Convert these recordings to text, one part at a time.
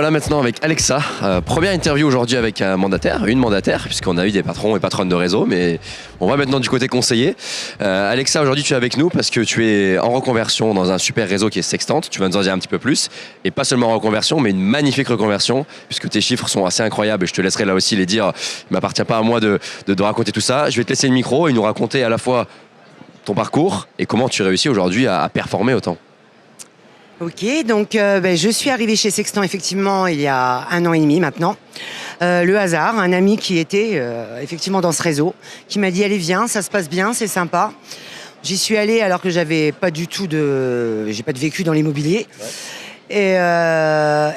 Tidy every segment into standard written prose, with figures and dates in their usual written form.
voilà maintenant avec Alexa. Première interview aujourd'hui avec un mandataire, une mandataire, puisqu'on a eu des patrons et patronnes de réseau, mais on va maintenant du côté conseiller. Alexa, aujourd'hui tu es avec nous parce que tu es en reconversion dans un super réseau qui est Sextante. Tu vas nous en dire un petit peu plus. Et pas seulement en reconversion, mais une magnifique reconversion, puisque tes chiffres sont assez incroyables et je te laisserai là aussi les dire. Il ne m'appartient pas à moi de raconter tout ça. Je vais te laisser le micro et nous raconter à la fois ton parcours et comment tu réussis aujourd'hui à performer autant. Ok, donc je suis arrivée chez Sextant effectivement il y a 1 an et demi maintenant. Le hasard, un ami qui était effectivement dans ce réseau, qui m'a dit allez viens, ça se passe bien, c'est sympa. J'y suis allée alors que j'ai pas de vécu dans l'immobilier. Ouais.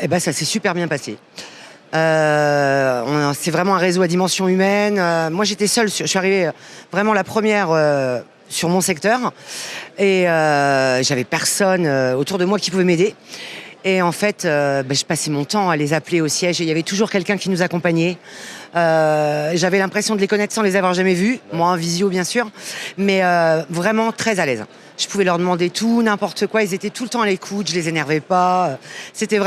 Et ça s'est super bien passé. C'est vraiment un réseau à dimension humaine. Moi j'étais seule, je suis arrivée vraiment la première sur mon secteur et j'avais personne autour de moi qui pouvait m'aider et en fait je passais mon temps à les appeler au siège et il y avait toujours quelqu'un qui nous accompagnait. J'avais l'impression de les connaître sans les avoir jamais vus, moi en visio bien sûr, mais vraiment très à l'aise. Je pouvais leur demander tout, n'importe quoi, ils étaient tout le temps à l'écoute, je les énervais pas. C'était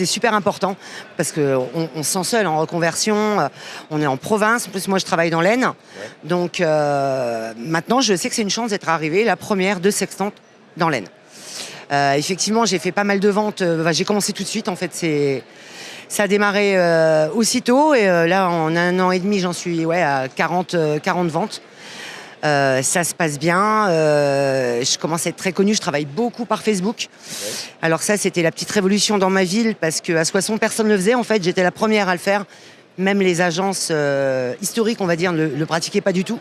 super important parce qu'on se sent seul en reconversion, on est en province, en plus moi je travaille dans l'Aisne, donc maintenant je sais que c'est une chance d'être arrivée la première de Sextante dans l'Aisne. Effectivement j'ai fait pas mal de ventes, j'ai commencé tout de suite en fait, ça a démarré aussitôt et là en 1 an et demi j'en suis à 40 ventes. Ça se passe bien, je commence à être très connue, je travaille beaucoup par Facebook. Ouais. Alors ça c'était la petite révolution dans ma ville parce qu'à Soissons personne ne le faisait en fait, j'étais la première à le faire. Même les agences historiques on va dire ne le pratiquaient pas du tout.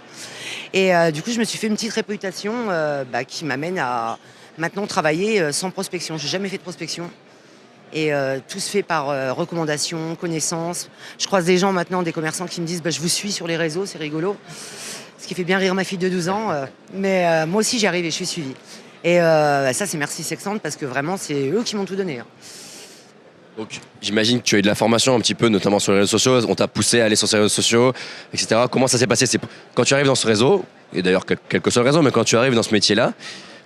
Et du coup je me suis fait une petite réputation qui m'amène à maintenant travailler sans prospection. J'ai jamais fait de prospection. Et tout se fait par recommandation, connaissance. Je croise des gens maintenant, des commerçants qui me disent je vous suis sur les réseaux, c'est rigolo. Ce qui fait bien rire ma fille de 12 ans. Mais moi aussi j'y arrive et je suis suivie. Et ça c'est merci Sextante parce que vraiment c'est eux qui m'ont tout donné. Donc j'imagine que tu as eu de la formation un petit peu, notamment sur les réseaux sociaux. On t'a poussé à aller sur ces réseaux sociaux, etc. Comment ça s'est passé? Quand tu arrives dans ce réseau, et d'ailleurs quel que soit le réseau, mais quand tu arrives dans ce métier-là,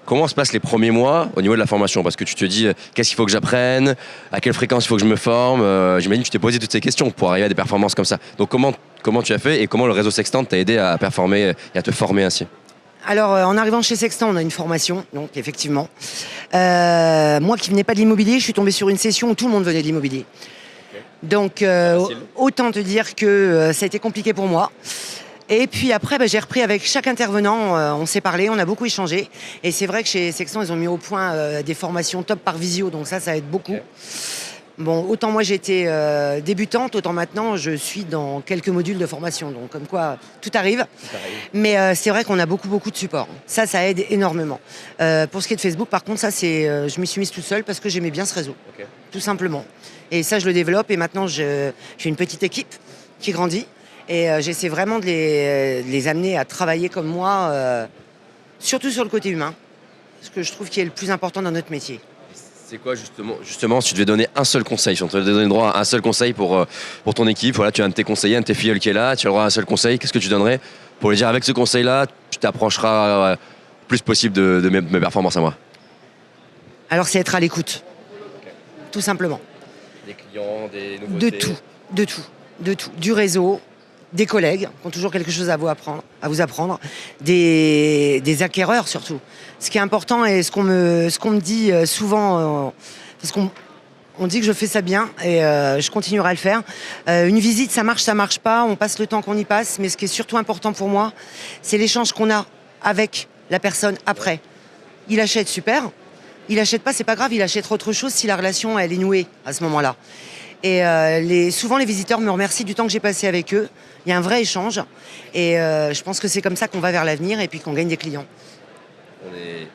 comment se passent les premiers mois au niveau de la formation? Parce que tu te dis, qu'est-ce qu'il faut que j'apprenne? À quelle fréquence il faut que je me forme? J'imagine que tu t'es posé toutes ces questions pour arriver à des performances comme ça. Donc comment tu as fait et comment le réseau Sextante t'a aidé à performer et à te former ainsi? Alors, en arrivant chez Sextant, on a une formation, donc effectivement. Moi qui venais pas de l'immobilier, je suis tombée sur une session où tout le monde venait de l'immobilier. Okay. Donc, autant te dire que ça a été compliqué pour moi. Et puis après, j'ai repris avec chaque intervenant, on s'est parlé, on a beaucoup échangé. Et c'est vrai que chez Sextant, ils ont mis au point des formations top par visio, donc ça aide beaucoup. Okay. Bon, autant moi j'étais débutante, autant maintenant je suis dans quelques modules de formation. Donc comme quoi, tout arrive. Mais c'est vrai qu'on a beaucoup de support. Ça aide énormément. Pour ce qui est de Facebook, par contre, je m'y suis mise toute seule parce que j'aimais bien ce réseau. Okay. Tout simplement. Et ça, je le développe. Et maintenant, j'ai une petite équipe qui grandit. Et j'essaie vraiment de les amener à travailler comme moi, surtout sur le côté humain, ce que je trouve qui est le plus important dans notre métier. C'est quoi justement si tu devais donner un seul conseil, si on te donnait le droit à un seul conseil pour ton équipe, voilà, tu as un de tes conseillers, un de tes filleuls qui est là, tu as le droit à un seul conseil, qu'est-ce que tu donnerais pour lui dire avec ce conseil-là, tu t'approcheras plus possible de mes performances à moi? Alors c'est être à l'écoute, tout simplement. Des clients, des nouveautés? De tout, du réseau, des collègues qui ont toujours quelque chose à vous apprendre, des acquéreurs surtout. Ce qui est important et ce qu'on me dit souvent, parce qu'on dit que je fais ça bien et je continuerai à le faire. Une visite, ça marche pas, on passe le temps qu'on y passe, mais ce qui est surtout important pour moi, c'est l'échange qu'on a avec la personne après. Il achète, super. Il achète pas, c'est pas grave, il achètera autre chose si la relation elle est nouée à ce moment-là. Et souvent les visiteurs me remercient du temps que j'ai passé avec eux. Il y a un vrai échange et je pense que c'est comme ça qu'on va vers l'avenir et puis qu'on gagne des clients. On est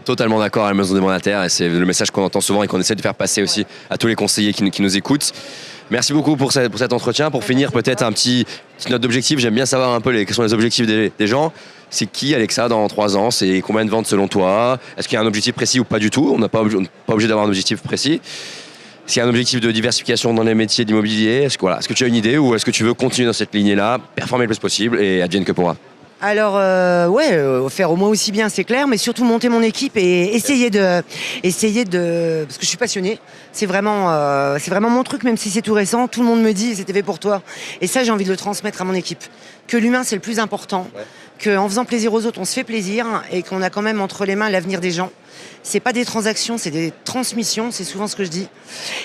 totalement d'accord à la Maison des Mandataires et c'est le message qu'on entend souvent et qu'on essaie de faire passer aussi à tous les conseillers qui nous écoutent. Merci beaucoup pour cet entretien. Pour finir, peut-être une petite note d'objectif. J'aime bien savoir un peu quels sont les objectifs des gens. C'est qui Alexa dans 3 ans? C'est combien de ventes selon toi? Est-ce qu'il y a un objectif précis ou pas du tout? On n'est pas obligé d'avoir un objectif précis. Est-ce qu'il y a un objectif de diversification dans les métiers d'immobilier? Est-ce que tu as une idée ou est-ce que tu veux continuer dans cette lignée-là, performer le plus possible et advienne que pourra? Alors, faire au moins aussi bien, c'est clair, mais surtout monter mon équipe et essayer de, parce que je suis passionnée. C'est vraiment mon truc, même si c'est tout récent. Tout le monde me dit, c'était fait pour toi. Et ça, j'ai envie de le transmettre à mon équipe. Que l'humain, c'est le plus important. Ouais. Qu'en faisant plaisir aux autres, on se fait plaisir et qu'on a quand même entre les mains l'avenir des gens. C'est pas des transactions, c'est des transmissions. C'est souvent ce que je dis.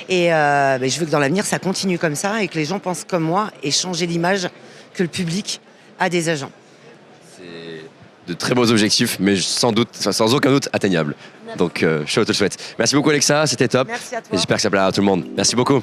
Et je veux que dans l'avenir, ça continue comme ça et que les gens pensent comme moi et changer l'image que le public a des agents. De très beaux objectifs, mais sans aucun doute atteignables. Donc, je te le souhaite. Merci beaucoup, Alexa, c'était top. Merci à toi. Et j'espère que ça plaira à tout le monde. Merci beaucoup.